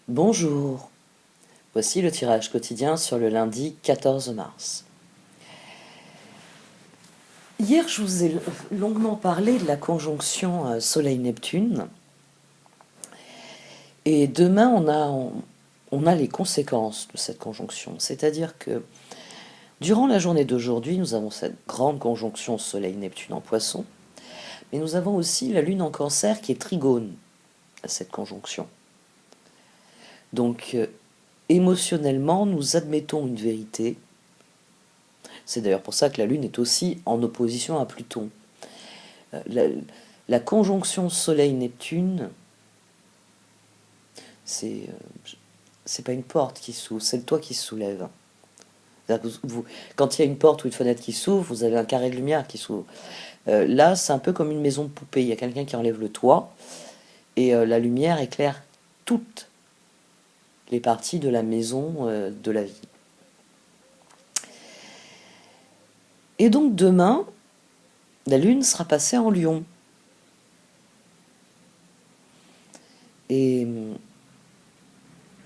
Bonjour, voici le tirage quotidien sur le lundi 14 mars. Hier, je vous ai longuement parlé de la conjonction Soleil-Neptune. Et demain, on a les conséquences de cette conjonction. C'est-à-dire que durant la journée d'aujourd'hui, nous avons cette grande conjonction Soleil-Neptune en Poisson. Mais nous avons aussi la Lune en Cancer qui est trigone à cette conjonction. Donc, émotionnellement, nous admettons une vérité. C'est d'ailleurs pour ça que la Lune est aussi en opposition à Pluton. La, la conjonction Soleil-Neptune, c'est pas une porte qui s'ouvre, c'est le toit qui se soulève. Quand il y a une porte ou une fenêtre qui s'ouvre, vous avez un carré de lumière qui s'ouvre. Là, c'est un peu comme une maison de poupée. Il y a quelqu'un qui enlève le toit et la lumière éclaire toutes les parties de la maison de la vie. Et donc demain, la Lune sera passée en Lion. Et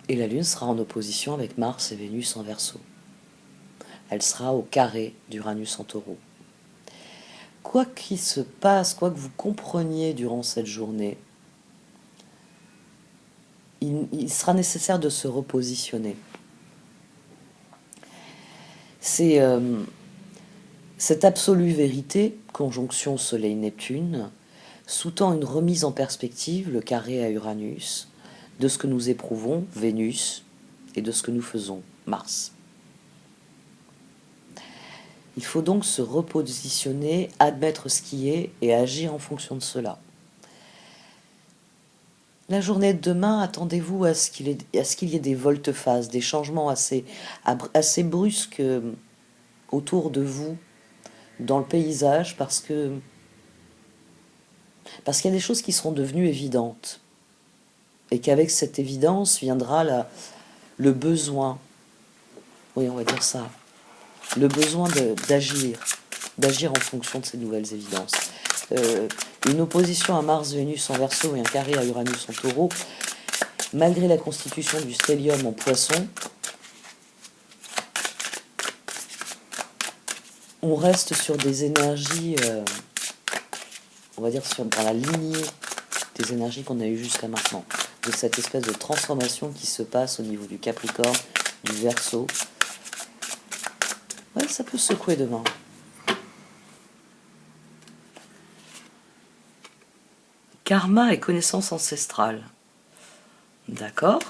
la Lune sera en opposition avec Mars et Vénus en Verseau. Elle sera au carré d'Uranus en Taureau. Quoi qu'il se passe, quoi que vous compreniez durant cette journée, il sera nécessaire de se repositionner. C'est cette absolue vérité, conjonction Soleil-Neptune, sous-tend une remise en perspective, le carré à Uranus, de ce que nous éprouvons, Vénus, et de ce que nous faisons, Mars. Il faut donc se repositionner, admettre ce qui est et agir en fonction de cela. La journée de demain, attendez-vous à ce qu'il y ait des volte-face, des changements assez brusques autour de vous, dans le paysage, parce qu'il y a des choses qui seront devenues évidentes. Et qu'avec cette évidence viendra le besoin, oui, on va dire ça, le besoin d'agir en fonction de ces nouvelles évidences. Une opposition à Mars-Vénus en Verseau et un carré à Uranus en Taureau, malgré la constitution du stellium en Poisson, on reste sur des énergies, on va dire dans la lignée des énergies qu'on a eues jusqu'à maintenant, de cette espèce de transformation qui se passe au niveau du Capricorne, du Verseau. Ouais, ça peut secouer demain. Karma et connaissance ancestrale. D'accord.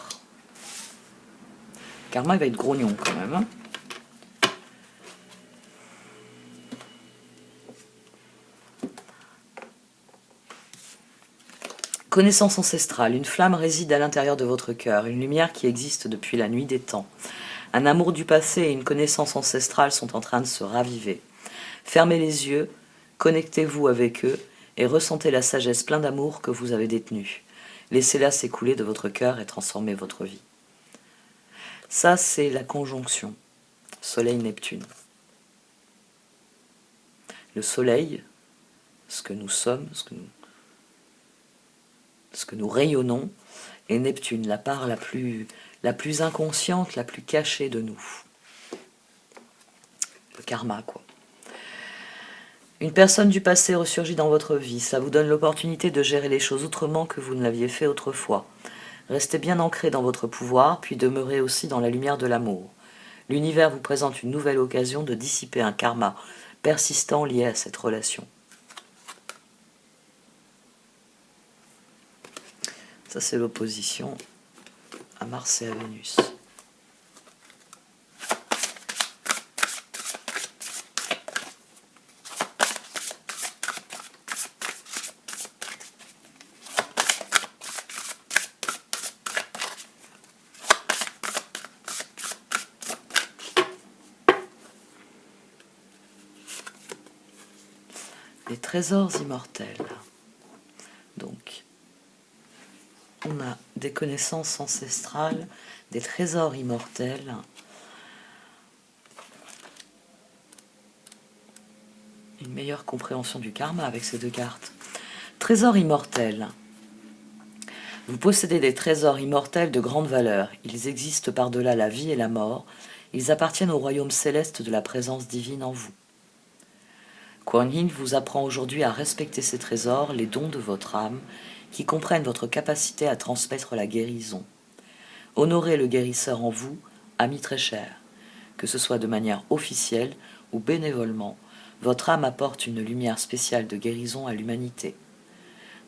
Karma, il va être grognon quand même. Hein. Connaissance ancestrale. Une flamme réside à l'intérieur de votre cœur, une lumière qui existe depuis la nuit des temps. Un amour du passé et une connaissance ancestrale sont en train de se raviver. Fermez les yeux, connectez-vous avec eux et ressentez la sagesse pleine d'amour que vous avez détenue. Laissez-la s'écouler de votre cœur et transformer votre vie. Ça, c'est la conjonction Soleil-Neptune. Le Soleil, ce que nous sommes, ce que nous rayonnons, et Neptune, la part la plus inconsciente, la plus cachée de nous. Le karma, quoi. Une personne du passé ressurgit dans votre vie. Ça vous donne l'opportunité de gérer les choses autrement que vous ne l'aviez fait autrefois. Restez bien ancré dans votre pouvoir, puis demeurez aussi dans la lumière de l'amour. L'univers vous présente une nouvelle occasion de dissiper un karma persistant lié à cette relation. Ça, c'est l'opposition à Mars et à Vénus. Les trésors immortels. Donc, on a des connaissances ancestrales, des trésors immortels. Une meilleure compréhension du karma avec ces deux cartes. Trésor immortel. Vous possédez des trésors immortels de grande valeur. Ils existent par-delà la vie et la mort. Ils appartiennent au royaume céleste de la présence divine en vous. Kuan Yin vous apprend aujourd'hui à respecter ces trésors, les dons de votre âme, qui comprennent votre capacité à transmettre la guérison. Honorez le guérisseur en vous, ami très cher. Que ce soit de manière officielle ou bénévolement, votre âme apporte une lumière spéciale de guérison à l'humanité.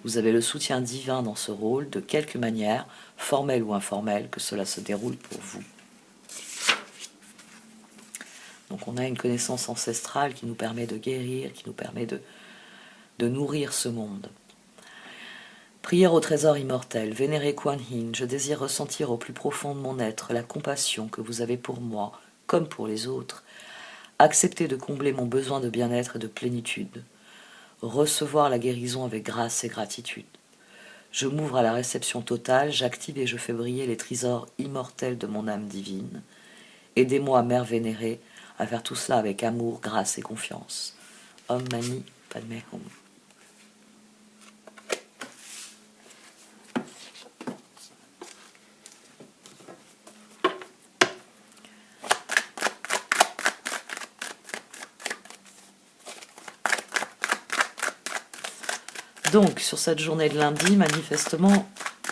Vous avez le soutien divin dans ce rôle, de quelque manière, formelle ou informelle, que cela se déroule pour vous. Donc on a une connaissance ancestrale qui nous permet de guérir, qui nous permet de nourrir ce monde. Prière au trésor immortel, vénéré Kuan Yin, je désire ressentir au plus profond de mon être la compassion que vous avez pour moi, comme pour les autres. Acceptez de combler mon besoin de bien-être et de plénitude. Recevoir la guérison avec grâce et gratitude. Je m'ouvre à la réception totale, j'active et je fais briller les trésors immortels de mon âme divine. Aidez-moi, Mère vénérée, à faire tout cela avec amour, grâce et confiance. Om Mani Padme Hum. Donc, sur cette journée de lundi, manifestement,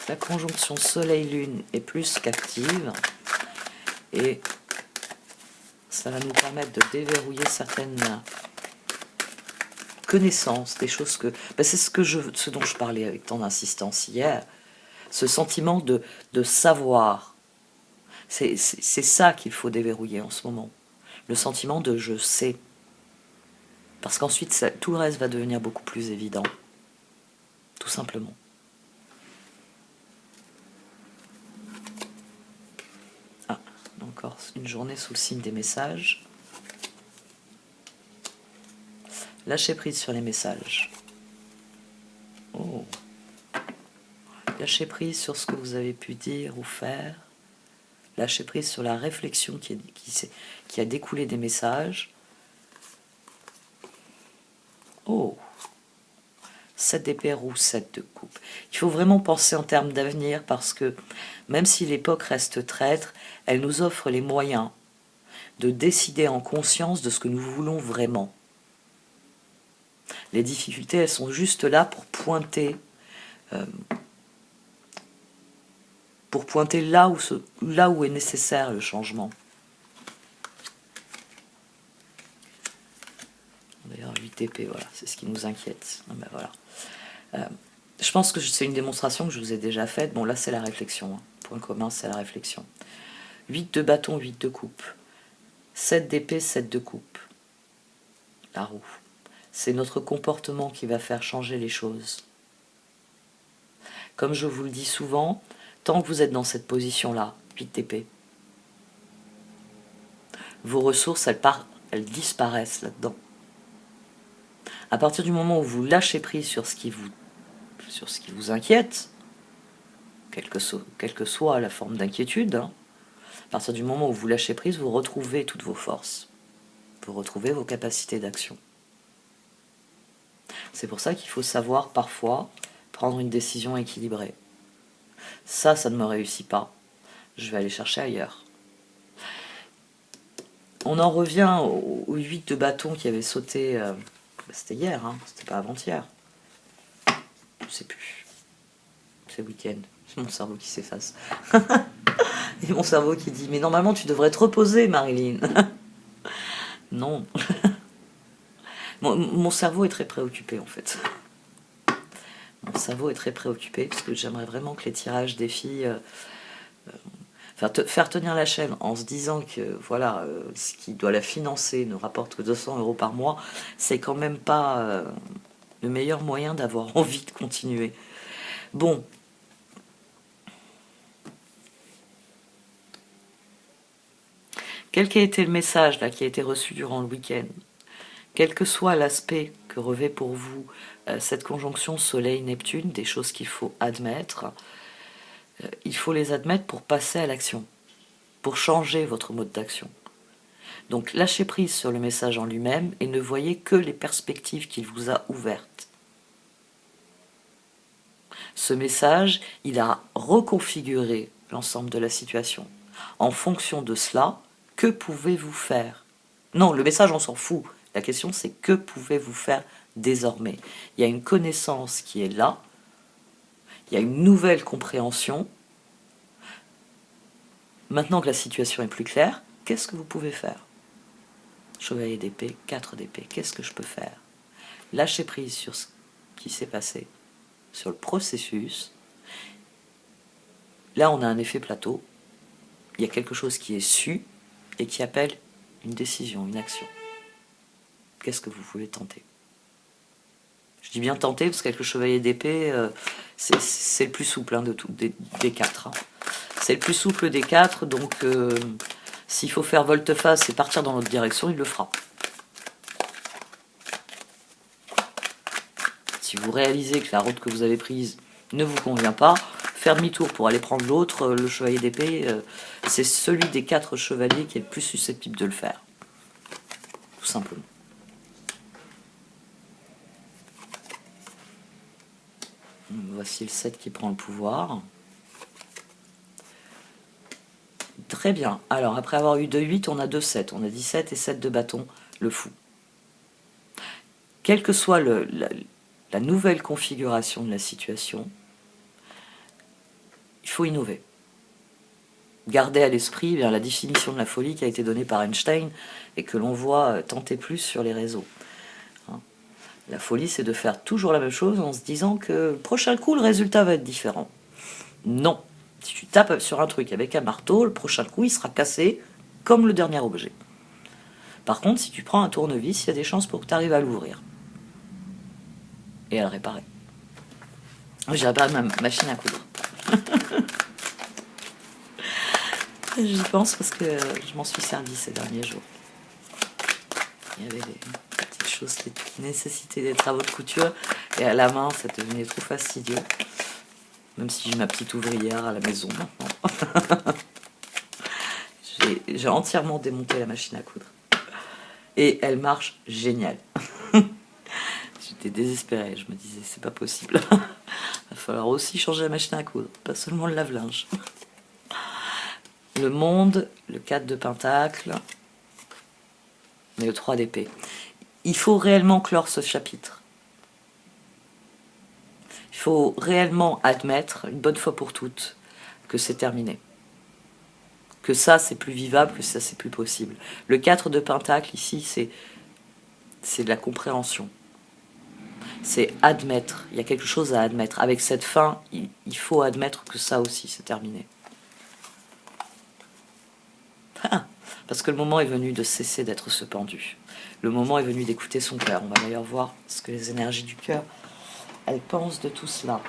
la conjonction Soleil-Lune est plus qu'active et ça va nous permettre de déverrouiller certaines connaissances, des choses que... c'est ce dont je parlais avec tant d'insistance hier, ce sentiment de savoir. C'est ça qu'il faut déverrouiller en ce moment. Le sentiment de je sais. Parce qu'ensuite, tout le reste va devenir beaucoup plus évident. Tout simplement. Ah, encore une journée sous le signe des messages. Lâchez prise sur les messages. Oh. Lâchez prise sur ce que vous avez pu dire ou faire. Lâchez prise sur la réflexion qui a découlé des messages. Oh. 7 d'épée roux, 7 de coupe. Il faut vraiment penser en termes d'avenir parce que même si l'époque reste traître, elle nous offre les moyens de décider en conscience de ce que nous voulons vraiment. Les difficultés, elles sont juste là pour pointer là où est nécessaire le changement. D'ailleurs, 8 épées, voilà, c'est ce qui nous inquiète. Ben voilà. Je pense que c'est une démonstration que je vous ai déjà faite. Bon, là, c'est la réflexion. Point commun, c'est la réflexion. 8 de bâton, 8 de coupe. 7 d'épée, 7 de coupe. La roue. C'est notre comportement qui va faire changer les choses. Comme je vous le dis souvent, tant que vous êtes dans cette position-là, 8 d'épée, vos ressources, elles disparaissent là-dedans. À partir du moment où vous lâchez prise sur ce qui vous inquiète, quelle que soit la forme d'inquiétude, à partir du moment où vous lâchez prise, vous retrouvez toutes vos forces. Vous retrouvez vos capacités d'action. C'est pour ça qu'il faut savoir parfois prendre une décision équilibrée. Ça ne me réussit pas. Je vais aller chercher ailleurs. On en revient au 8 de bâton qui avait sauté... c'était hier, c'était pas avant-hier. Je sais plus. C'est week-end. C'est mon cerveau qui s'efface. Et mon cerveau qui dit « Mais normalement, tu devrais te reposer, Marilyn. » Non. Mon cerveau est très préoccupé, en fait. Mon cerveau est très préoccupé, parce que j'aimerais vraiment que les tirages des filles... faire tenir la chaîne en se disant que voilà, ce qui doit la financer ne rapporte que 200 € par mois, c'est quand même pas le meilleur moyen d'avoir envie de continuer. Bon. Quel qu'a été le message là, qui a été reçu durant le week-end? Quel que soit l'aspect que revêt pour vous cette conjonction Soleil-Neptune, des choses qu'il faut admettre, il faut les admettre pour passer à l'action, pour changer votre mode d'action. Donc lâchez prise sur le message en lui-même et ne voyez que les perspectives qu'il vous a ouvertes. Ce message, il a reconfiguré l'ensemble de la situation. En fonction de cela, que pouvez-vous faire? Non, le message, on s'en fout. La question, c'est que pouvez-vous faire désormais? Il y a une connaissance qui est là, il y a une nouvelle compréhension. Maintenant que la situation est plus claire, qu'est-ce que vous pouvez faire? Chevalier d'épée, 4 d'épée, qu'est-ce que je peux faire? Lâcher prise sur ce qui s'est passé, sur le processus. Là, on a un effet plateau. Il y a quelque chose qui est su et qui appelle une décision, une action. Qu'est-ce que vous pouvez tenter? Je dis bien tenter parce qu'avec le chevalier d'épée, c'est le plus souple hein, des 4. Hein. C'est le plus souple des 4, donc s'il faut faire volte-face et partir dans l'autre direction, il le fera. Si vous réalisez que la route que vous avez prise ne vous convient pas, faire demi-tour pour aller prendre l'autre, le chevalier d'épée, c'est celui des 4 chevaliers qui est le plus susceptible de le faire. Tout simplement. Voici le 7 qui prend le pouvoir. Très bien. Alors, après avoir eu 2-8, on a 2-7. On a 17 et 7 de bâton, le fou. Quelle que soit la nouvelle configuration de la situation, il faut innover. Gardez à l'esprit la définition de la folie qui a été donnée par Einstein et que l'on voit tenter plus sur les réseaux. La folie, c'est de faire toujours la même chose en se disant que le prochain coup, le résultat va être différent. Non. Si tu tapes sur un truc avec un marteau, le prochain coup, il sera cassé comme le dernier objet. Par contre, si tu prends un tournevis, il y a des chances pour que tu arrives à l'ouvrir. Et à le réparer. J'ai réparé ma machine à coudre. J'y pense parce que je m'en suis servi ces derniers jours. Il y avait des petites choses qui nécessitaient des travaux de couture. Et à la main, ça devenait trop fastidieux. Même si j'ai ma petite ouvrière à la maison maintenant. J'ai entièrement démonté la machine à coudre. Et elle marche génial. J'étais désespérée, je me disais c'est pas possible. Il va falloir aussi changer la machine à coudre, pas seulement le lave-linge. Le monde, le 4 de pentacle, et le 3 d'épée. Il faut réellement clore ce chapitre. Il faut réellement admettre, une bonne fois pour toutes, que c'est terminé. Que ça, c'est plus vivable, que ça, c'est plus possible. Le 4 de pentacle, ici, c'est de la compréhension. C'est admettre. Il y a quelque chose à admettre. Avec cette fin, il faut admettre que ça aussi, c'est terminé. Parce que le moment est venu de cesser d'être ce pendu. Le moment est venu d'écouter son cœur. On va d'ailleurs voir ce que les énergies du cœur, elles pensent de tout cela.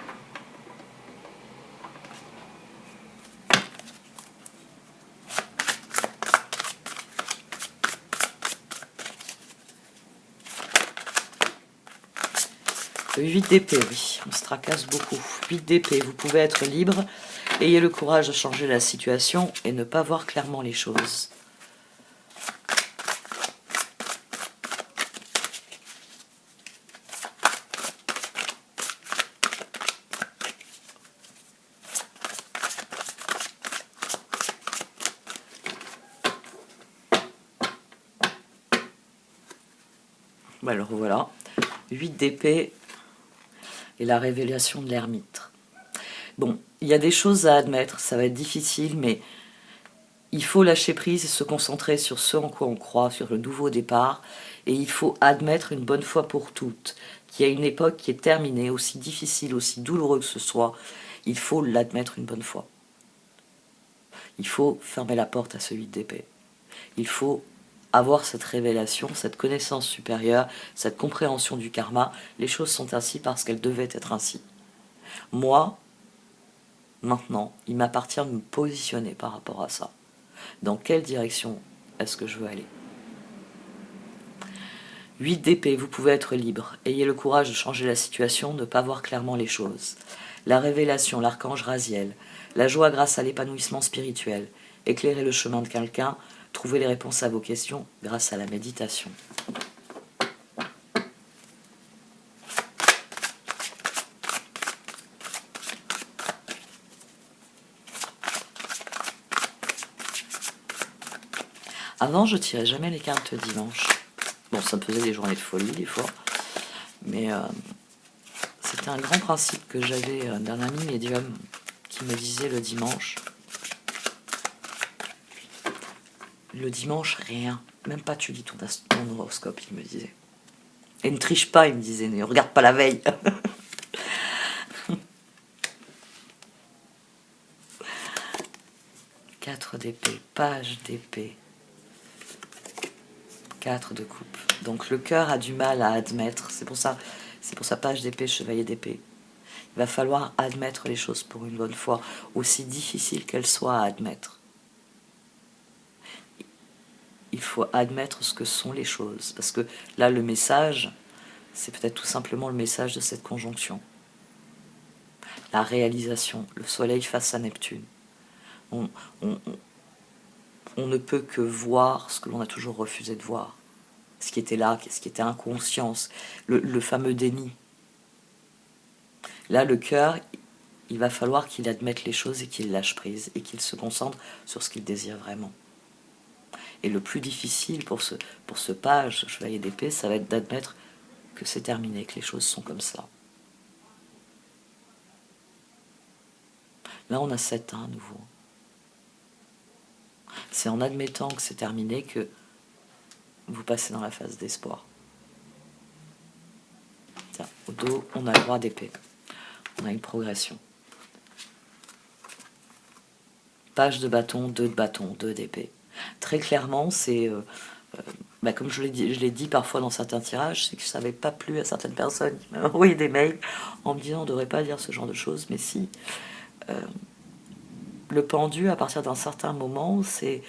Le 8 d'épée, oui, on se tracasse beaucoup. 8 d'épée, vous pouvez être libre. Ayez le courage de changer la situation et ne pas voir clairement les choses. Alors voilà, 8 d'épée et la révélation de l'ermite. Bon, il y a des choses à admettre, ça va être difficile, mais il faut lâcher prise et se concentrer sur ce en quoi on croit, sur le nouveau départ, et il faut admettre une bonne fois pour toutes qu'il y a une époque qui est terminée, aussi difficile, aussi douloureuse que ce soit, il faut l'admettre une bonne fois. Il faut fermer la porte à ce 8 d'épée. Il faut avoir cette révélation, cette connaissance supérieure, cette compréhension du karma. Les choses sont ainsi parce qu'elles devaient être ainsi. Moi, maintenant, il m'appartient de me positionner par rapport à ça. Dans quelle direction est-ce que je veux aller? 8 d'épée, vous pouvez être libre. Ayez le courage de changer la situation, ne pas voir clairement les choses. La révélation, l'archange Raziel. La joie grâce à l'épanouissement spirituel. Éclairer le chemin de quelqu'un. Trouver les réponses à vos questions grâce à la méditation. Avant, je tirais jamais les cartes dimanche. Bon, ça me faisait des journées de folie, des fois. Mais c'était un grand principe que j'avais d'un ami médium qui me disait le dimanche. Le dimanche, rien. Même pas tu lis ton horoscope, il me disait. Et ne triche pas, il me disait, ne regarde pas la veille. 4 d'épée, page d'épée, 4 de coupe. Donc le cœur a du mal à admettre, c'est pour ça page d'épée, chevalier d'épée. Il va falloir admettre les choses pour une bonne fois, aussi difficiles qu'elles soient à admettre. Il faut admettre ce que sont les choses, parce que là le message, c'est peut-être tout simplement le message de cette conjonction. La réalisation, le soleil face à Neptune. On ne peut que voir ce que l'on a toujours refusé de voir. Ce qui était là, ce qui était inconscience, le fameux déni. Là, le cœur, il va falloir qu'il admette les choses et qu'il lâche prise, et qu'il se concentre sur ce qu'il désire vraiment. Et le plus difficile pour ce page, chevalier d'épée, ça va être d'admettre que c'est terminé, que les choses sont comme ça. Là, on a 7 à nouveau. C'est en admettant que c'est terminé que vous passez dans la phase d'espoir. Tiens, au dos, on a le roi d'épée. On a une progression. Page de bâton, 2 de bâton, 2 d'épée. Très clairement, c'est... comme je l'ai dit parfois dans certains tirages, c'est que ça n'avait pas plu à certaines personnes qui m'avaient envoyé des mails en me disant on ne devrait pas dire ce genre de choses, mais si... le pendu, à partir d'un certain moment, c'est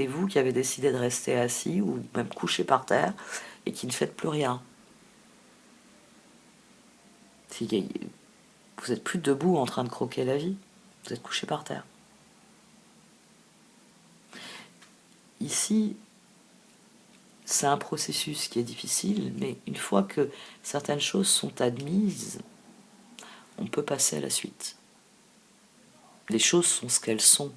vous qui avez décidé de rester assis ou même couché par terre et qui ne faites plus rien. Vous n'êtes plus debout en train de croquer la vie, vous êtes couché par terre. Ici, c'est un processus qui est difficile, mais une fois que certaines choses sont admises, on peut passer à la suite. Les choses sont ce qu'elles sont.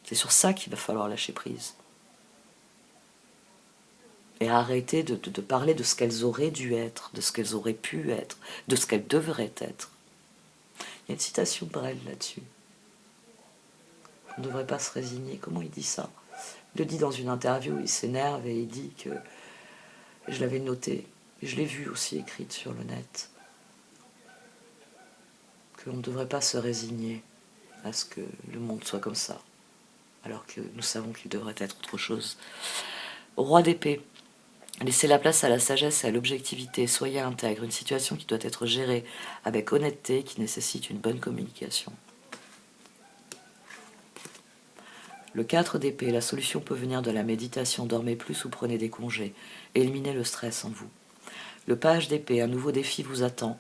C'est sur ça qu'il va falloir lâcher prise. Et arrêter de parler de ce qu'elles auraient dû être, de ce qu'elles auraient pu être, de ce qu'elles devraient être. Il y a une citation de Brel là-dessus. On ne devrait pas se résigner. Comment il dit ça? Il le dit dans une interview, il s'énerve et il dit que... Je l'avais noté, et je l'ai vu aussi écrite sur le net, qu'on ne devrait pas se résigner à ce que le monde soit comme ça, alors que nous savons qu'il devrait être autre chose. Roi d'épée. Laissez la place à la sagesse et à l'objectivité. Soyez intègre. Une situation qui doit être gérée avec honnêteté, qui nécessite une bonne communication. Le 4 d'épée. La solution peut venir de la méditation. Dormez plus ou prenez des congés. Éliminez le stress en vous. Le page d'épée. Un nouveau défi vous attend.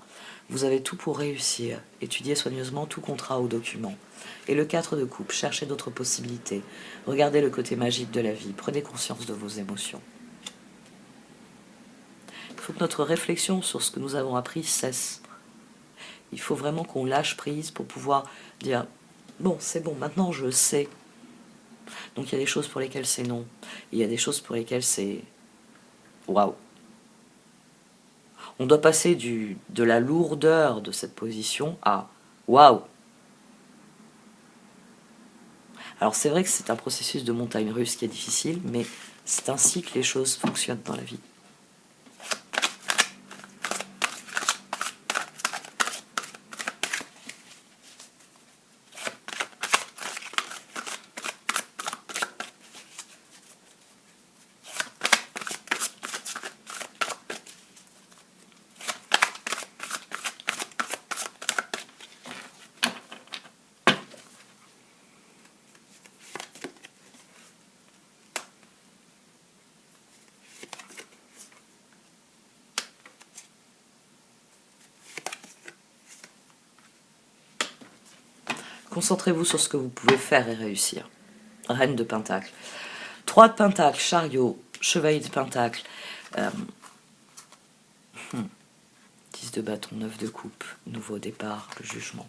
Vous avez tout pour réussir. Étudiez soigneusement tout contrat ou document. Et le 4 de coupe. Cherchez d'autres possibilités. Regardez le côté magique de la vie. Prenez conscience de vos émotions. Il faut que notre réflexion sur ce que nous avons appris cesse. Il faut vraiment qu'on lâche prise pour pouvoir dire « Bon, c'est bon, maintenant je sais. » Donc il y a des choses pour lesquelles c'est non. Il y a des choses pour lesquelles c'est « Waouh !» On doit passer de la lourdeur de cette position à « Waouh !» Alors c'est vrai que c'est un processus de montagne russe qui est difficile, mais c'est ainsi que les choses fonctionnent dans la vie. Concentrez-vous sur ce que vous pouvez faire et réussir. Reine de Pentacle. 3 de Pentacle, chariot, chevalier de Pentacle. 10 de bâton, 9 de coupe, nouveau départ, le jugement.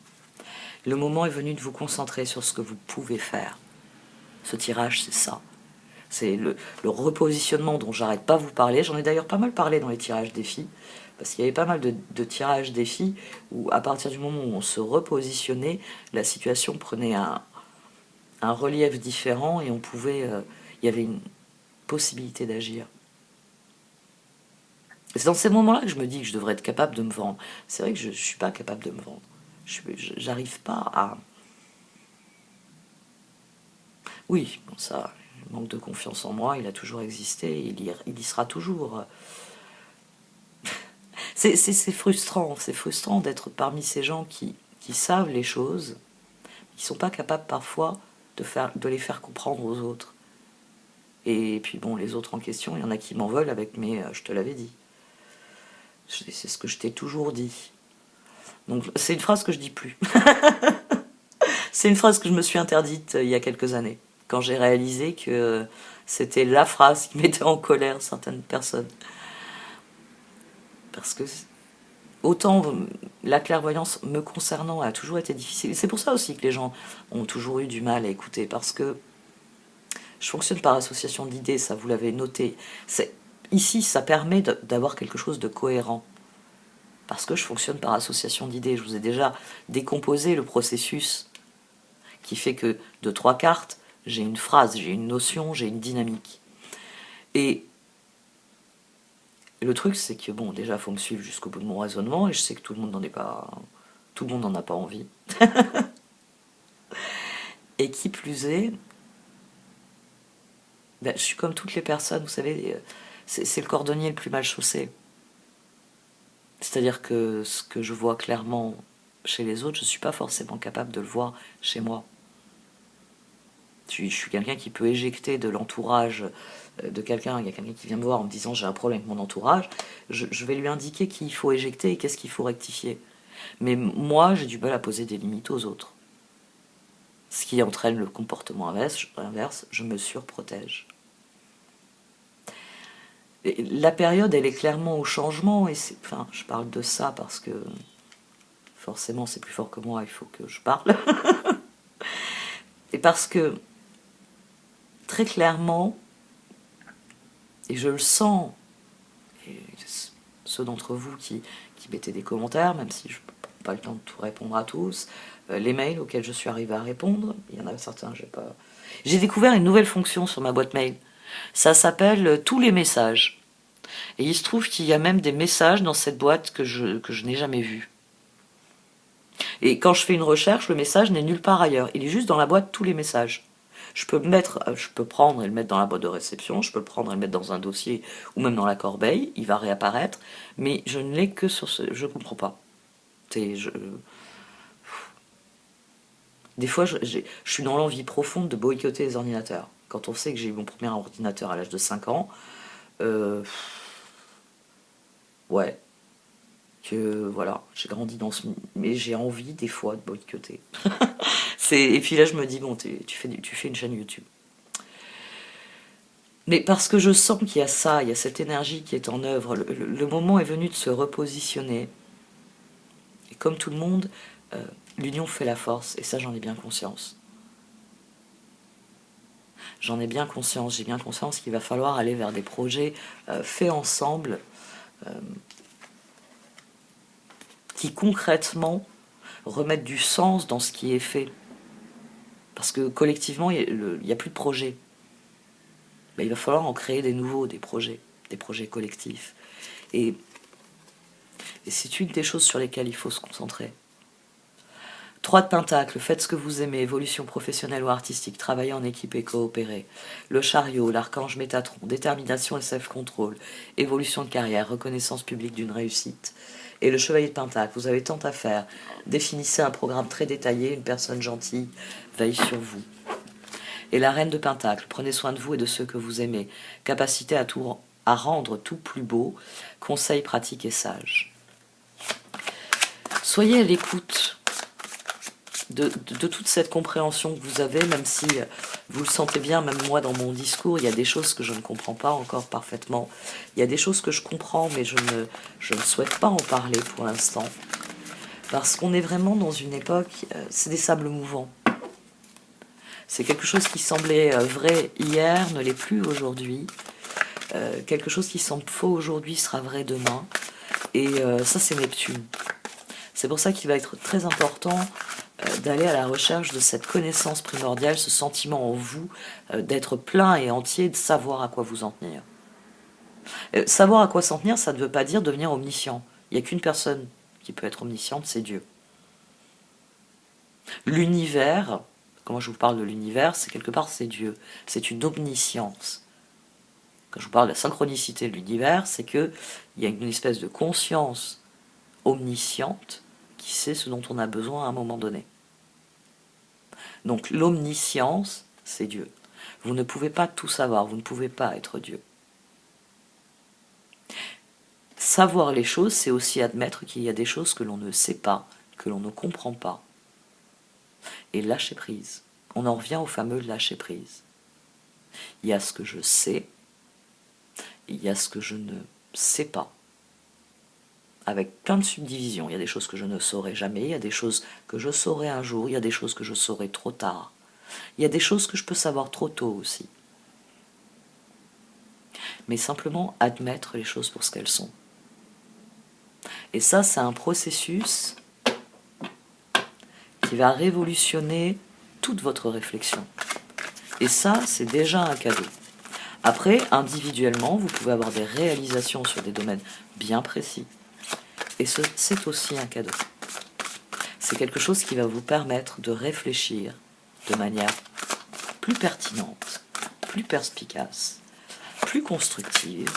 Le moment est venu de vous concentrer sur ce que vous pouvez faire. Ce tirage, c'est ça. C'est le repositionnement dont j'arrête pas de vous parler. J'en ai d'ailleurs pas mal parlé dans les tirages défis, parce qu'il y avait pas mal de tirages défis où à partir du moment où on se repositionnait, la situation prenait un relief différent et on pouvait, il y avait une possibilité d'agir. C'est dans ces moments-là que je me dis que je devrais être capable de me vendre. C'est vrai que je ne suis pas capable de me vendre. J'arrive pas à... Oui, bon ça, le manque de confiance en moi, il a toujours existé, il y sera toujours. C'est frustrant d'être parmi ces gens qui savent les choses, qui sont pas capables parfois de les faire comprendre aux autres. Et puis bon, les autres en question, il y en a qui m'en veulent avec mais je te l'avais dit. C'est ce que je t'ai toujours dit. Donc c'est une phrase que je dis plus. C'est une phrase que je me suis interdite il y a quelques années, quand j'ai réalisé que c'était la phrase qui mettait en colère certaines personnes. Parce que autant la clairvoyance me concernant a toujours été difficile. C'est pour ça aussi que les gens ont toujours eu du mal à écouter, parce que je fonctionne par association d'idées, ça vous l'avez noté. Ici, ça permet d'avoir quelque chose de cohérent. Parce que je fonctionne par association d'idées. Je vous ai déjà décomposé le processus qui fait que de 3 cartes, j'ai une phrase, j'ai une notion, j'ai une dynamique. Et le truc, c'est que, bon, déjà, il faut me suivre jusqu'au bout de mon raisonnement, et je sais que tout le monde n'en a pas envie. Et qui plus est, ben, je suis comme toutes les personnes, vous savez, c'est le cordonnier le plus mal chaussé. C'est-à-dire que ce que je vois clairement chez les autres, je ne suis pas forcément capable de le voir chez moi. Je suis quelqu'un qui peut éjecter de l'entourage de quelqu'un. Il y a quelqu'un qui vient me voir en me disant j'ai un problème avec mon entourage. Je vais lui indiquer qu'il faut éjecter et qu'est-ce qu'il faut rectifier. Mais moi, j'ai du mal à poser des limites aux autres. Ce qui entraîne le comportement inverse, je me surprotège. Et la période, elle est clairement au changement, et enfin, je parle de ça parce que forcément c'est plus fort que moi, il faut que je parle. Et parce que très clairement, et je le sens, et ceux d'entre vous qui mettez des commentaires, même si je n'ai pas le temps de tout répondre à tous, les mails auxquels je suis arrivée à répondre, il y en a certains, j'ai découvert une nouvelle fonction sur ma boîte mail. Ça s'appelle tous les messages. Et il se trouve qu'il y a même des messages dans cette boîte que je n'ai jamais vus. Et quand je fais une recherche, le message n'est nulle part ailleurs. Il est juste dans la boîte tous les messages. Je peux prendre et le mettre dans la boîte de réception, je peux le prendre et le mettre dans un dossier ou même dans la corbeille, il va réapparaître, mais je ne l'ai que sur ce... Je ne comprends pas. Des fois, je suis dans l'envie profonde de boycotter les ordinateurs. Quand on sait que j'ai eu mon premier ordinateur à l'âge de 5 ans, ouais, que voilà, j'ai grandi dans ce... Mais j'ai envie des fois de boycotter. Et puis là, je me dis, bon, tu fais une chaîne YouTube. Mais parce que je sens qu'il y a ça, il y a cette énergie qui est en œuvre, le moment est venu de se repositionner. Et comme tout le monde, l'union fait la force, et ça j'en ai bien conscience. J'en ai bien conscience, j'ai bien conscience qu'il va falloir aller vers des projets faits ensemble, qui concrètement remettent du sens dans ce qui est fait. Parce que collectivement, il n'y a plus de projets. Ben, il va falloir en créer des nouveaux, des projets collectifs. Et c'est une des choses sur lesquelles il faut se concentrer. 3 de Pentacle, faites ce que vous aimez, évolution professionnelle ou artistique, travailler en équipe et coopérer. Le Chariot, l'archange Métatron, détermination et self-control, évolution de carrière, reconnaissance publique d'une réussite. Et le Chevalier de Pentacle, vous avez tant à faire. Définissez un programme très détaillé, une personne gentille veille sur vous. Et la Reine de Pentacle, prenez soin de vous et de ceux que vous aimez. Capacité à rendre tout plus beau, conseils pratiques et sages. Soyez à l'écoute de toute cette compréhension que vous avez, même si vous le sentez bien, même moi dans mon discours, il y a des choses que je ne comprends pas encore parfaitement. Il y a des choses que je comprends, mais je ne souhaite pas en parler pour l'instant. Parce qu'on est vraiment dans une époque, c'est des sables mouvants. C'est quelque chose qui semblait vrai hier, ne l'est plus aujourd'hui. Quelque chose qui semble faux aujourd'hui sera vrai demain. Et ça, c'est Neptune. C'est pour ça qu'il va être très important d'aller à la recherche de cette connaissance primordiale, ce sentiment en vous d'être plein et entier, de savoir à quoi vous en tenir. Savoir à quoi s'en tenir, ça ne veut pas dire devenir omniscient. Il n'y a qu'une personne qui peut être omnisciente, c'est Dieu. L'univers, quand je vous parle de l'univers, c'est quelque part c'est Dieu. C'est une omniscience. Quand je vous parle de la synchronicité de l'univers, c'est qu'il y a une espèce de conscience omnisciente qui sait ce dont on a besoin à un moment donné. Donc l'omniscience, c'est Dieu. Vous ne pouvez pas tout savoir, vous ne pouvez pas être Dieu. Savoir les choses, c'est aussi admettre qu'il y a des choses que l'on ne sait pas, que l'on ne comprend pas. Et lâcher prise. On en revient au fameux lâcher prise. Il y a ce que je sais, il y a ce que je ne sais pas. Avec plein de subdivisions. Il y a des choses que je ne saurai jamais, il y a des choses que je saurai un jour, il y a des choses que je saurai trop tard. Il y a des choses que je peux savoir trop tôt aussi. Mais simplement admettre les choses pour ce qu'elles sont. Et ça, c'est un processus qui va révolutionner toute votre réflexion. Et ça, c'est déjà un cadeau. Après, individuellement, vous pouvez avoir des réalisations sur des domaines bien précis. Et c'est aussi un cadeau. C'est quelque chose qui va vous permettre de réfléchir de manière plus pertinente, plus perspicace, plus constructive.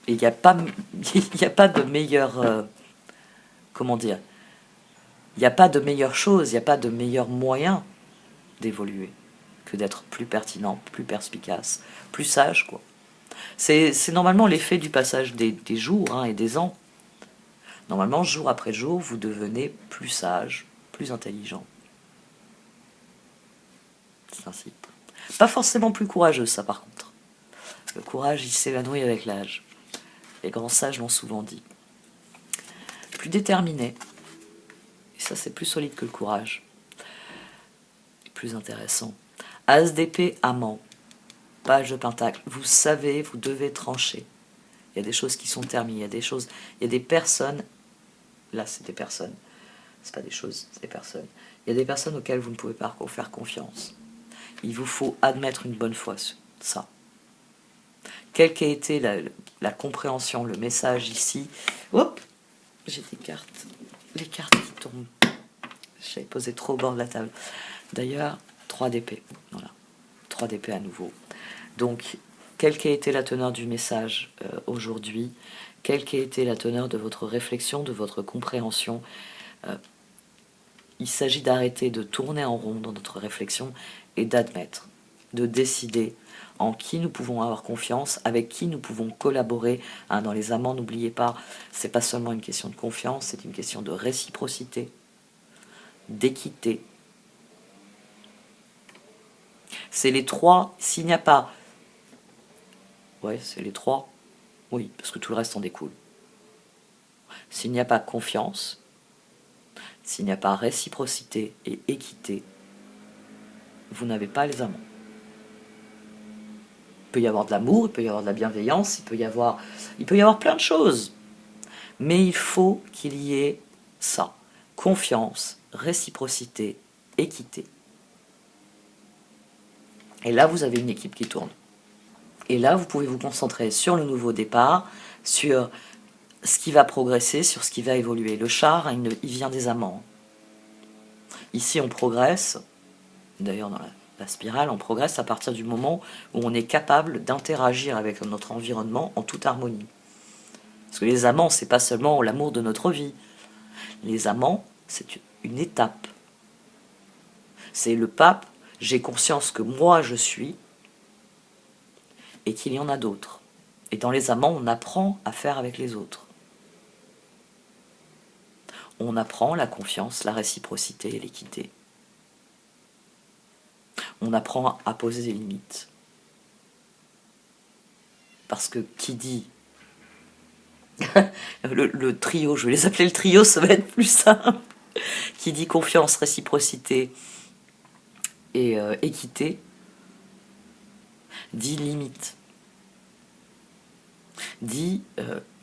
Et il n'y a pas de meilleure... comment dire? Il n'y a pas de meilleure chose, il n'y a pas de meilleur moyen d'évoluer que d'être plus pertinent, plus perspicace, plus sage, quoi. C'est normalement l'effet du passage des jours et des ans. Normalement, jour après jour, vous devenez plus sage, plus intelligent. C'est ainsi. Pas forcément plus courageux, ça par contre. Le courage, il s'évanouit avec l'âge. Les grands sages l'ont souvent dit. Plus déterminé. Et ça, c'est plus solide que le courage. Et plus intéressant. As d'épée, amant. Page de pentacle. Vous savez, vous devez trancher. Il y a des choses qui sont terminées. Il y a des personnes. Là, c'est des personnes. C'est pas des choses, c'est des personnes. Il y a des personnes auxquelles vous ne pouvez pas faire confiance. Il vous faut admettre une bonne fois ça. Quelle qu'ait été la compréhension, le message ici. Hop, j'ai des cartes. Les cartes qui tombent. J'avais posé trop au bord de la table. D'ailleurs, 3 d'épée. Voilà. 3 d'épée à nouveau. Donc, quelle qu'ait été la teneur du message aujourd'hui, quelle qu'ait été la teneur de votre réflexion, de votre compréhension, il s'agit d'arrêter de tourner en rond dans notre réflexion et d'admettre, de décider en qui nous pouvons avoir confiance, avec qui nous pouvons collaborer. Dans les amants, n'oubliez pas, c'est pas seulement une question de confiance, c'est une question de réciprocité, d'équité. C'est les 3, s'il n'y a pas... Ouais, c'est les 3. Oui, parce que tout le reste en découle. S'il n'y a pas confiance, s'il n'y a pas réciprocité et équité, vous n'avez pas les amants. Il peut y avoir de l'amour, il peut y avoir de la bienveillance, il peut y avoir plein de choses. Mais il faut qu'il y ait ça. Confiance, réciprocité, équité. Et là, vous avez une équipe qui tourne. Et là, vous pouvez vous concentrer sur le nouveau départ, sur ce qui va progresser, sur ce qui va évoluer. Le char, il vient des amants. Ici, on progresse. D'ailleurs, dans la spirale, on progresse à partir du moment où on est capable d'interagir avec notre environnement en toute harmonie. Parce que les amants, c'est pas seulement l'amour de notre vie. Les amants, c'est une étape. C'est le pape, j'ai conscience que moi je suis et qu'il y en a d'autres. Et dans les amants, on apprend à faire avec les autres. On apprend la confiance, la réciprocité et l'équité. On apprend à poser des limites. Parce que qui dit le trio, je vais les appeler le trio, ça va être plus simple. qui dit confiance, réciprocité et équité, dit limite, dit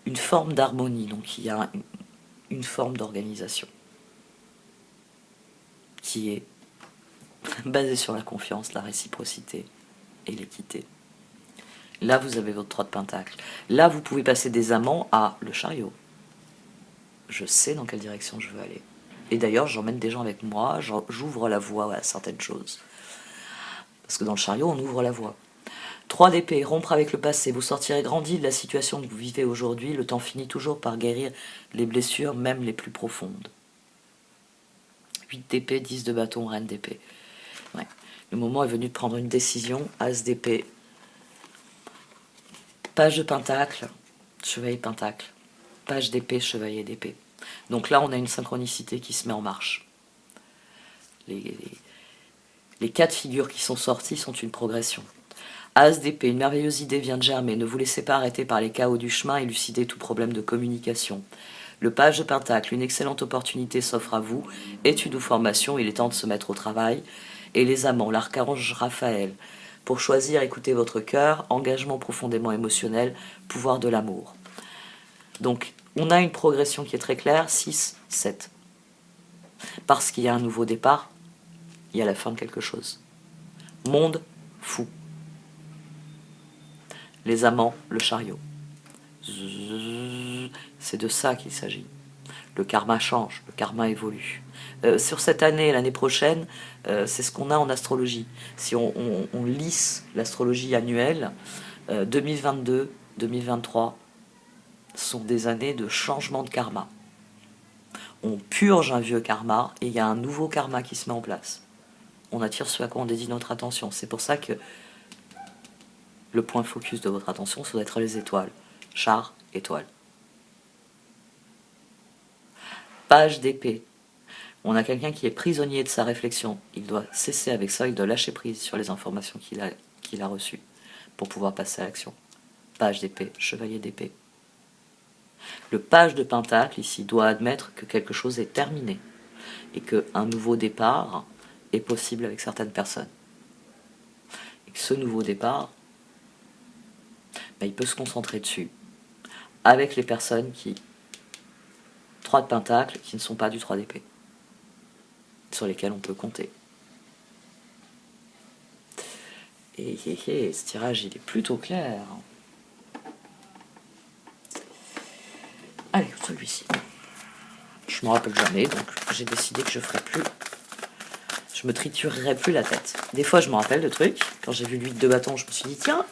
une forme d'harmonie, donc il y a une forme d'organisation qui est basée sur la confiance, la réciprocité et l'équité. Là, vous avez votre 3 de pentacle. Là, vous pouvez passer des amants à le chariot. Je sais dans quelle direction je veux aller. Et d'ailleurs, j'emmène des gens avec moi, j'ouvre la voie à certaines choses. Parce que dans le chariot, on ouvre la voie. 3 d'épée, rompre avec le passé. Vous sortirez grandi de la situation que vous vivez aujourd'hui. Le temps finit toujours par guérir les blessures, même les plus profondes. 8 d'épée, 10 de bâton, reine d'épée. Ouais. Le moment est venu de prendre une décision. As d'épée. Page de pentacle, chevalier de pentacle. Page d'épée, chevalier d'épée. Donc là, on a une synchronicité qui se met en marche. Les 4 figures qui sont sorties sont une progression. As d'épée, une merveilleuse idée vient de germer. Ne vous laissez pas arrêter par les chaos du chemin, élucidez tout problème de communication. Le page de pentacle, une excellente opportunité s'offre à vous. Études ou formation, il est temps de se mettre au travail. Et les amants, l'archange Raphaël. Pour choisir, écoutez votre cœur, engagement profondément émotionnel, pouvoir de l'amour. Donc, on a une progression qui est très claire, 6, 7. Parce qu'il y a un nouveau départ, il y a la fin de quelque chose. Monde fou. Les amants, le chariot. C'est de ça qu'il s'agit. Le karma change, le karma évolue. Sur cette année et l'année prochaine, c'est ce qu'on a en astrologie. Si on lisse l'astrologie annuelle, 2022, 2023 sont des années de changement de karma. On purge un vieux karma et il y a un nouveau karma qui se met en place. On attire ce à quoi on dédie notre attention. C'est pour ça que le point focus de votre attention, ça doit être les étoiles. Char, étoile. Page d'épée. On a quelqu'un qui est prisonnier de sa réflexion. Il doit cesser avec ça, il doit lâcher prise sur les informations qu'il a reçues pour pouvoir passer à l'action. Page d'épée, chevalier d'épée. Le page de pentacle, ici, doit admettre que quelque chose est terminé et qu'un nouveau départ est possible avec certaines personnes. Et que ce nouveau départ, il peut se concentrer dessus avec les personnes qui, 3 de pentacle, qui ne sont pas du 3 d'épée, sur lesquelles on peut compter. Et ce tirage, il est plutôt clair. Allez, celui-ci. Je me rappelle jamais, donc j'ai décidé que je ferai plus. Je me triturerai plus la tête. Des fois, je me rappelle de trucs. Quand j'ai vu le 8 de bâton, je me suis dit, tiens,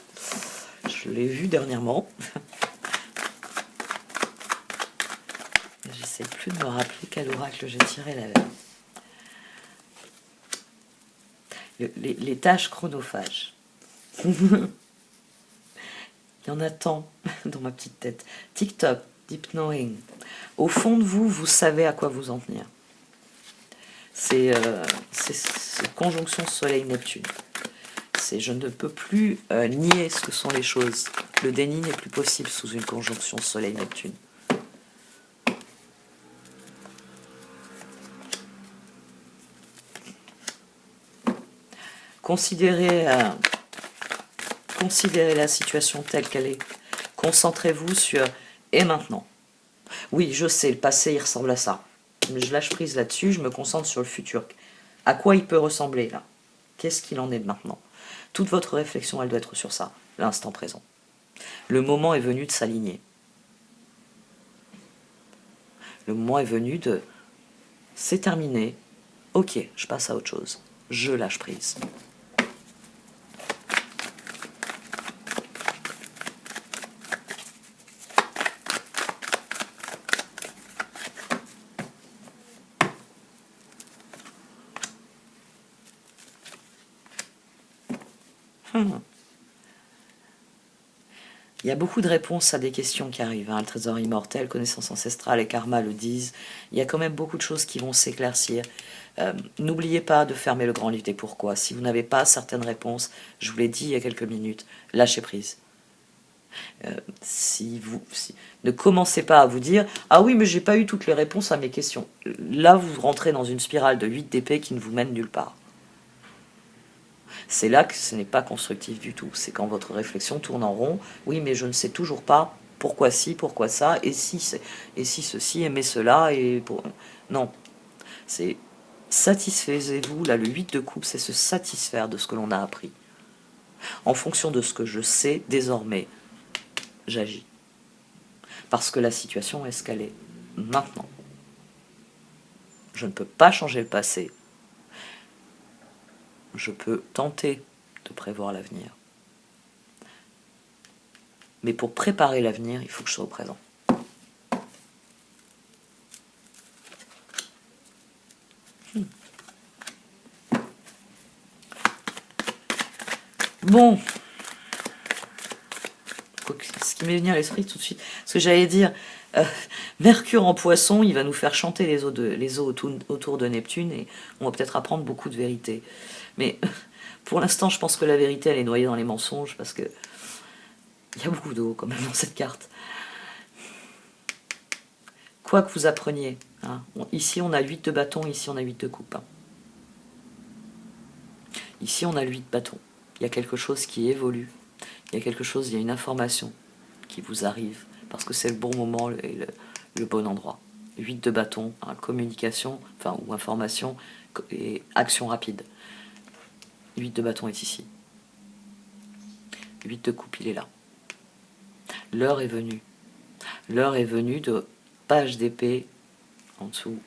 je l'ai vu dernièrement. J'essaie plus de me rappeler quel oracle j'ai tiré la veille. Les tâches chronophages. Il y en a tant dans ma petite tête. TikTok, Deep Knowing. Au fond de vous, vous savez à quoi vous en tenir. C'est conjonction Soleil-Neptune. C'est je ne peux plus nier ce que sont les choses. Le déni n'est plus possible sous une conjonction Soleil-Neptune. Considérez la situation telle qu'elle est. Concentrez-vous sur « et maintenant ». Oui, je sais, le passé, il ressemble à ça. Je lâche prise là-dessus, je me concentre sur le futur. À quoi il peut ressembler, là? Qu'est-ce qu'il en est de maintenant? Toute votre réflexion, elle doit être sur ça, l'instant présent. Le moment est venu de s'aligner. Le moment est venu de « c'est terminé, ok, je passe à autre chose, je lâche prise ». Il y a beaucoup de réponses à des questions qui arrivent. Le trésor immortel, connaissance ancestrale et karma le disent. Il y a quand même beaucoup de choses qui vont s'éclaircir. N'oubliez pas de fermer le grand livre des pourquoi. Si vous n'avez pas certaines réponses, je vous l'ai dit il y a quelques minutes, lâchez prise. ne commencez pas à vous dire « Ah oui, mais j'ai pas eu toutes les réponses à mes questions ». Là, vous rentrez dans une spirale de 8 d'épée qui ne vous mène nulle part. C'est là que ce n'est pas constructif du tout. C'est quand votre réflexion tourne en rond. Oui, mais je ne sais toujours pas pourquoi ci, pourquoi ça, et si ceci, et mais cela, et pour... Non, c'est satisfaisez-vous. Là, le 8 de coupe, c'est se satisfaire de ce que l'on a appris. En fonction de ce que je sais, désormais, j'agis. Parce que la situation est ce qu'elle est maintenant. Je ne peux pas changer le passé. Je peux tenter de prévoir l'avenir. Mais pour préparer l'avenir, il faut que je sois au présent. Bon. Ce qui m'est venu à l'esprit tout de suite, ce que j'allais dire, Mercure en Poisson, il va nous faire chanter les eaux autour de Neptune, et on va peut-être apprendre beaucoup de vérités. Mais pour l'instant, je pense que la vérité, elle est noyée dans les mensonges, parce que il y a beaucoup d'eau quand même dans cette carte. Quoi que vous appreniez, hein, ici on a 8 de bâton, ici on a 8 de coupe. Hein. Ici on a 8 de bâton. Il y a quelque chose qui évolue. Il y a quelque chose, il y a une information qui vous arrive, parce que c'est le bon moment et le bon endroit. 8 de bâton, hein, communication, enfin, ou information et action rapide. 8 de bâton est ici. 8 de coupe, il est là. L'heure est venue. L'heure est venue de page d'épée, en dessous,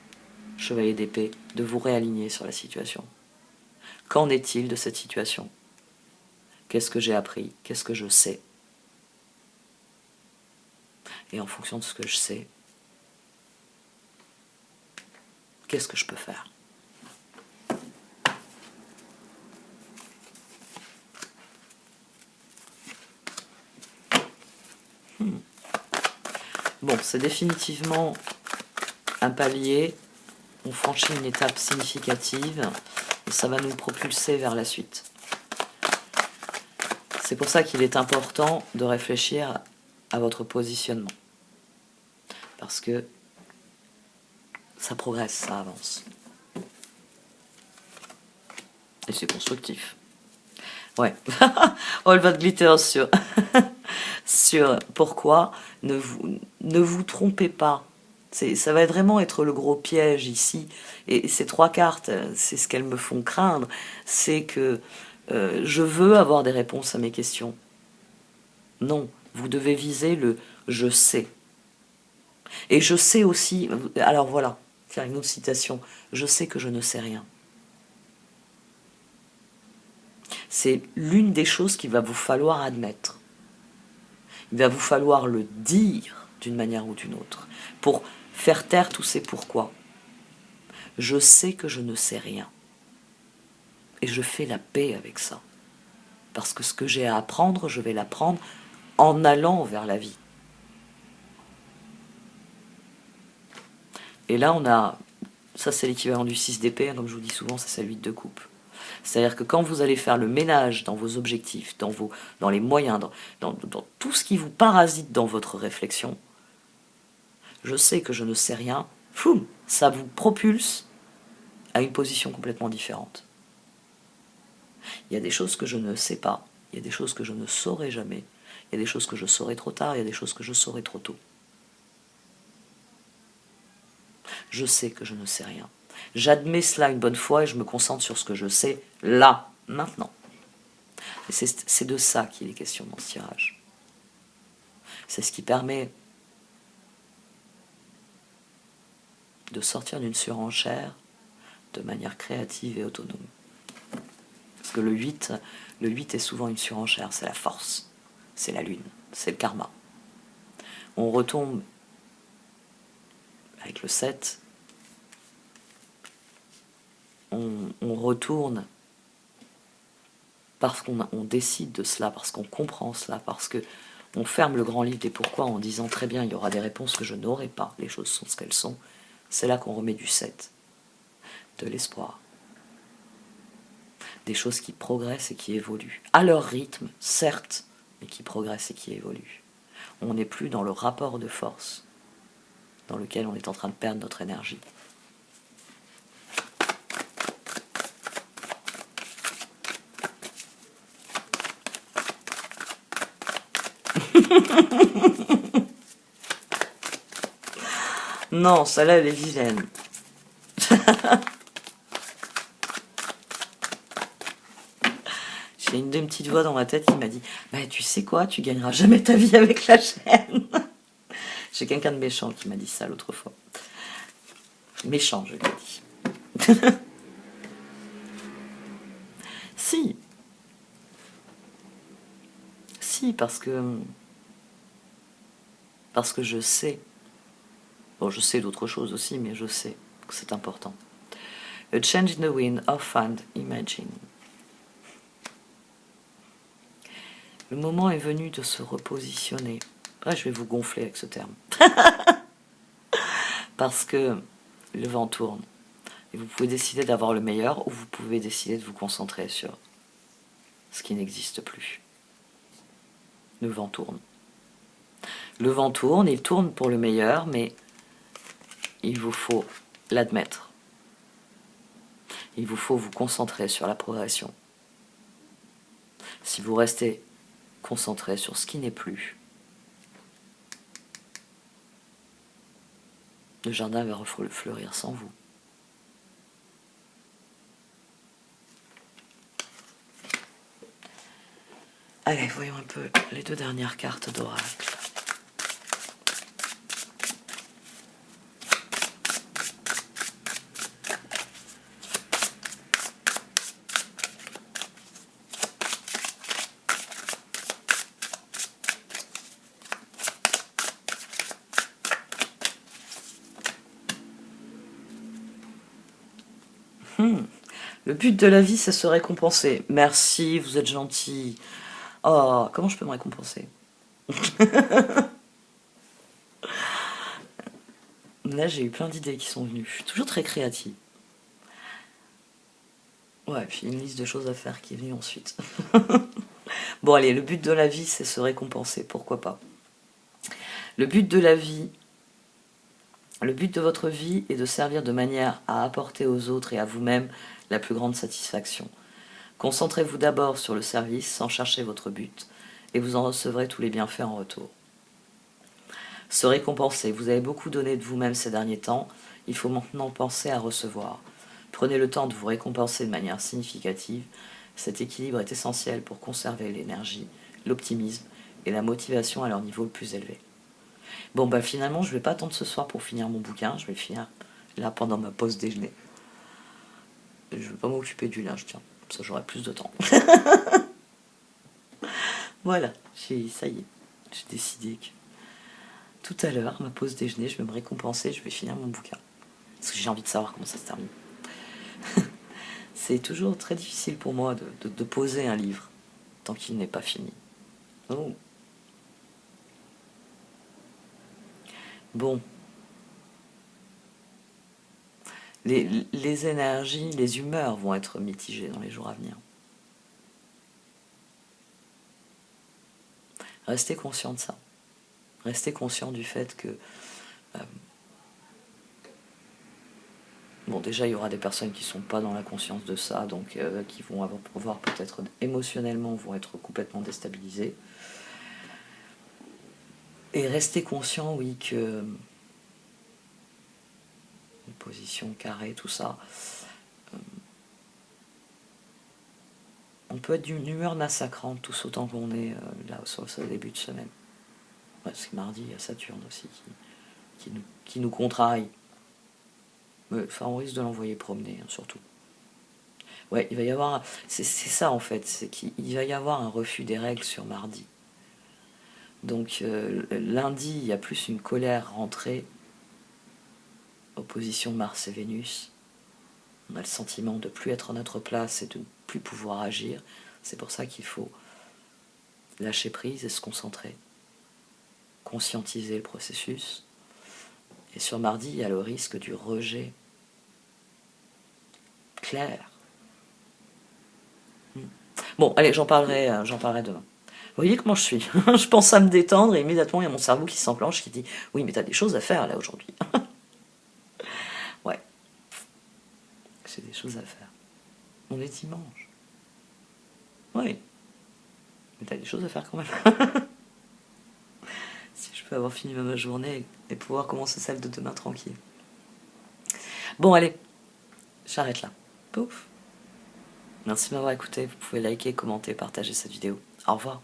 chevalier d'épée, de vous réaligner sur la situation. Qu'en est-il de cette situation ? Qu'est-ce que j'ai appris? Qu'est-ce que je sais? Et en fonction de ce que je sais, qu'est-ce que je peux faire? Bon, c'est définitivement un palier. On franchit une étape significative et ça va nous propulser vers la suite. C'est pour ça qu'il est important de réfléchir à votre positionnement. Parce que ça progresse, ça avance. Et c'est constructif. Ouais. All that glitters sur pourquoi. Ne vous trompez pas. Ça va vraiment être le gros piège ici. Et ces 3 cartes, c'est ce qu'elles me font craindre. C'est que je veux avoir des réponses à mes questions. Non, vous devez viser le « je sais ». Et je sais aussi, alors voilà, faire une autre citation, je sais que je ne sais rien. C'est l'une des choses qu'il va vous falloir admettre. Il va vous falloir le dire d'une manière ou d'une autre, pour faire taire tous ces pourquoi. Je sais que je ne sais rien. Et je fais la paix avec ça. Parce que ce que j'ai à apprendre, je vais l'apprendre en allant vers la vie. Et là, on a, ça c'est l'équivalent du 6 d'épée, comme je vous dis souvent, ça c'est le 8 de coupe. C'est-à-dire que quand vous allez faire le ménage dans vos objectifs, dans les moyens, dans tout ce qui vous parasite dans votre réflexion, je sais que je ne sais rien, foum, ça vous propulse à une position complètement différente. Il y a des choses que je ne sais pas, il y a des choses que je ne saurai jamais, il y a des choses que je saurai trop tard, il y a des choses que je saurai trop tôt. Je sais que je ne sais rien. J'admets cela une bonne fois et je me concentre sur ce que je sais là, maintenant. Et c'est de ça qu'il est question dans ce tirage. C'est ce qui permet de sortir d'une surenchère de manière créative et autonome. Parce que le 8 est souvent une surenchère, c'est la force, c'est la lune, c'est le karma. On retombe avec le 7, on retourne parce qu'on décide de cela, parce qu'on comprend cela, parce qu'on ferme le grand livre des pourquoi en disant très bien, il y aura des réponses que je n'aurai pas, les choses sont ce qu'elles sont. C'est là qu'on remet du 7, de l'espoir. Des choses qui progressent et qui évoluent, à leur rythme, certes, mais qui progressent et qui évoluent. On n'est plus dans le rapport de force dans lequel on est en train de perdre notre énergie. Non, celle-là, elle est vilaine. J'ai une petite voix dans ma tête qui m'a dit « Bah, tu sais quoi, tu gagneras jamais ta vie avec la chaîne. » J'ai quelqu'un de méchant qui m'a dit ça l'autre fois. Méchant, je lui ai dit. Si. Si, parce que je sais. Bon, je sais d'autres choses aussi, mais je sais que c'est important. A change in the wind, how fun, imagine. Le moment est venu de se repositionner. Après, je vais vous gonfler avec ce terme. Parce que le vent tourne. Et vous pouvez décider d'avoir le meilleur ou vous pouvez décider de vous concentrer sur ce qui n'existe plus. Le vent tourne. Le vent tourne, il tourne pour le meilleur, mais il vous faut l'admettre. Il vous faut vous concentrer sur la progression. Si vous restez concentré sur ce qui n'est plus, le jardin va fleurir sans vous. Allez, voyons un peu les 2 dernières cartes d'oracle. Le but de la vie, c'est se récompenser. Merci, vous êtes gentil. Oh, comment je peux me récompenser? Là, j'ai eu plein d'idées qui sont venues. Je suis toujours très créative. Ouais, puis une liste de choses à faire qui est venue ensuite. Bon, allez, le but de la vie, c'est se récompenser. Pourquoi pas? Le but de la vie, le but de votre vie est de servir de manière à apporter aux autres et à vous-même la plus grande satisfaction. Concentrez-vous d'abord sur le service sans chercher votre but et vous en recevrez tous les bienfaits en retour. Se récompenser. Vous avez beaucoup donné de vous-même ces derniers temps. Il faut maintenant penser à recevoir. Prenez le temps de vous récompenser de manière significative. Cet équilibre est essentiel pour conserver l'énergie, l'optimisme et la motivation à leur niveau le plus élevé. Bon, bah finalement, je ne vais pas attendre ce soir pour finir mon bouquin. Je vais le finir là pendant ma pause déjeuner. Je ne vais pas m'occuper du linge, tiens. Ça, j'aurai plus de temps. Voilà, ça y est. J'ai décidé que tout à l'heure, ma pause déjeuner, je vais me récompenser, je vais finir mon bouquin. Parce que j'ai envie de savoir comment ça se termine. C'est toujours très difficile pour moi de poser un livre tant qu'il n'est pas fini. Oh. Bon. Les énergies, les humeurs vont être mitigées dans les jours à venir. Restez conscient de ça. Restez conscient du fait que... bon, déjà, il y aura des personnes qui ne sont pas dans la conscience de ça, donc qui vont pouvoir peut-être émotionnellement vont être complètement déstabilisées. Et restez conscient, oui, que... une position carrée, tout ça... on peut être d'une humeur massacrante tout autant qu'on est là sur ce début de semaine. Ouais, c'est mardi, il y a Saturne aussi qui nous contrarie. Mais, enfin, on risque de l'envoyer promener, hein, surtout. Ouais, il va y avoir... C'est ça, en fait. C'est qu'il va y avoir un refus des règles sur mardi. Donc, lundi, il y a plus une colère rentrée. Opposition Mars et Vénus. On a le sentiment de ne plus être à notre place et de ne plus pouvoir agir. C'est pour ça qu'il faut lâcher prise et se concentrer. Conscientiser le processus. Et sur mardi, il y a le risque du rejet clair. Bon, allez, j'en parlerai demain. voyez comment je suis. Je pense à me détendre et immédiatement il y a mon cerveau qui s'enclenche, qui dit oui mais t'as des choses à faire là aujourd'hui. Ouais, j'ai des choses à faire. On est dimanche. Oui, mais t'as des choses à faire quand même. Si je peux avoir fini ma journée et pouvoir commencer celle de demain tranquille. Bon allez, j'arrête là. Pouf. Merci de m'avoir écouté. Vous pouvez liker, commenter, partager cette vidéo. Au revoir.